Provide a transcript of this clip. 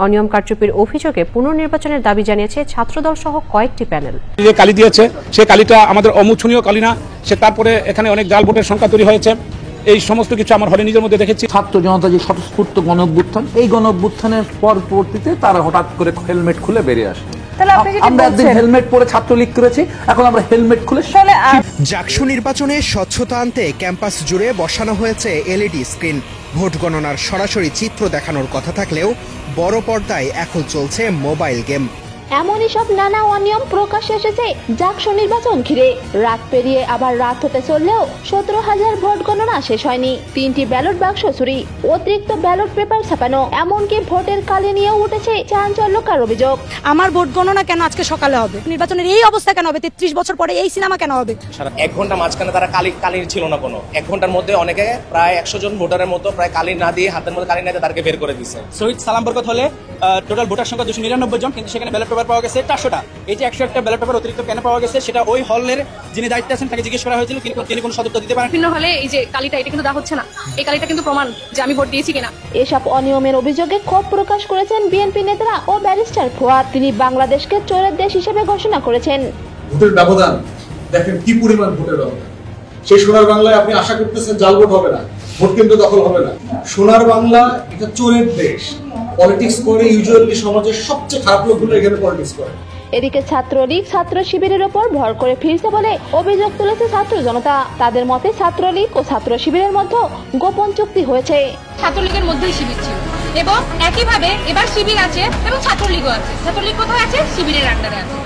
অনিয়ম কারচুপির অভিযোগে পুনর্নির্বাচনের দাবি জানিয়েছে ছাত্রদল সহ কয়েকটি প্যানেল। যে কালি দিয়েছে সেই কালিটা আমাদের অমোছনীয় কালি না, সে তারপরে এখানে অনেক জাল ভোটের সংখ্যা তৈরি হয়েছে। এই সমস্ত কিছু আমার হলে নিজের মধ্যে দেখেছি। ছাত্র জনতা যে স্বতঃস্ফূর্ত গণঅভ্যুত্থান, এই গণঅভ্যুত্থানের পরবর্তীতে তারা হঠাৎ করে হেলমেট খুলে বেরিয়ে আসে। আমরা একদিন হেলমেট পরে ছাত্রলীগ করেছি, এখন আমরা হেলমেট খুলে। জাকসু নির্বাচনে স্বচ্ছতা আনতে ক্যাম্পাস জুড়ে বসানো হয়েছে এলইডি স্ক্রিন। ভোট গণনার সরাসরি চিত্র দেখানোর কথা থাকলেও বড় পর্দায় এখন চলছে মোবাইল গেম। এমনই সব নানা অনিয়ম প্রকাশ্যে এসেছে জাকসু নির্বাচন ঘিরে। রাত পেরিয়ে আবার রাত হতে চললেও 17,000 ভোট গণনা শেষ হয়নি। 3টি ব্যালট বাক্স চুরি, অতিরিক্ত ব্যালট পেপার ছাপানো, এমনকি ভোটের কালি নিয়েও উঠেছে চাঞ্চল্যকর অভিযোগ। আমার ভোট গণনা কেন আজকে সকালে হবে? নির্বাচনের এই অবস্থা কেন হবে? 33 বছর পরে এই সিনেমা কেন হবে? 1 ঘন্টা মাঝখানে তারা কালির ছিল না কোনো। 1 ঘন্টার মধ্যে অনেকে প্রায় 100 জন ভোটারের মতো প্রায় কালি না দিয়ে, হাতের মধ্যে কালি না দিয়ে তাদেরকে বের করে দিচ্ছে। শহীদ সালাম বরকত হলে টোটাল ভোটার সংখ্যা 299 জন, কিন্তু সেখানে ব্যালট পেপার পাওয়া গেছে 400টা। এই যে 101টা ব্যালট পেপার অতিরিক্ত কেন পাওয়া গেছে, সেটা ওই হলের যিনি দায়িত্বে আছেন তাকে জিজ্ঞেস করা হয়েছিল, কিন্তু তিনি কোনো সদুত্তর দিতে পারেন। ভিন্ন হলে এই যে কালিটা, এটা কিন্তু দেওয়া হচ্ছে না। এই কালিটা কিন্তু প্রমাণ যে আমি ভোট দিয়েছি কিনা। এসব অনিয়মের অভিযোগে ক্ষোভ প্রকাশ করেছেন বিএনপি নেতা ও ব্যারিস্টার ফুয়াদ। তিনি বাংলাদেশকে চোরের দেশ হিসেবে ঘোষণা করেছেন। ভোটের ব্যবধান দেখেন কি পরিমাণ ভোটের ব্যবধান। সেই সোনার বাংলায় আপনি আশা করতেছেন জাল ভোট হবে না, ভোট কেন্দ্র দখল হবে না। সোনার বাংলা এটা চোরের দেশ। পলিটিক্স করে ইউজুয়ালি সমাজের সবচেয়ে খারাপ লোকগুলো এখানে পলিটিক্স করে। এদিকে ছাত্রলীগ ছাত্র শিবিরের ওপর ভর করে ফিরছে বলে অভিযোগ তুলেছে ছাত্র জনতা। তাদের মতে ছাত্রলীগ ও ছাত্র শিবিরের মধ্যে গোপন চুক্তি হয়েছে। ছাত্রলীগের মধ্যেই শিবির ছিল এবং একইভাবে এবার শিবির আছে এবং ছাত্রলীগও আছে। ছাত্রলীগ কোথায় আছে? শিবিরের আন্ডারে আছে।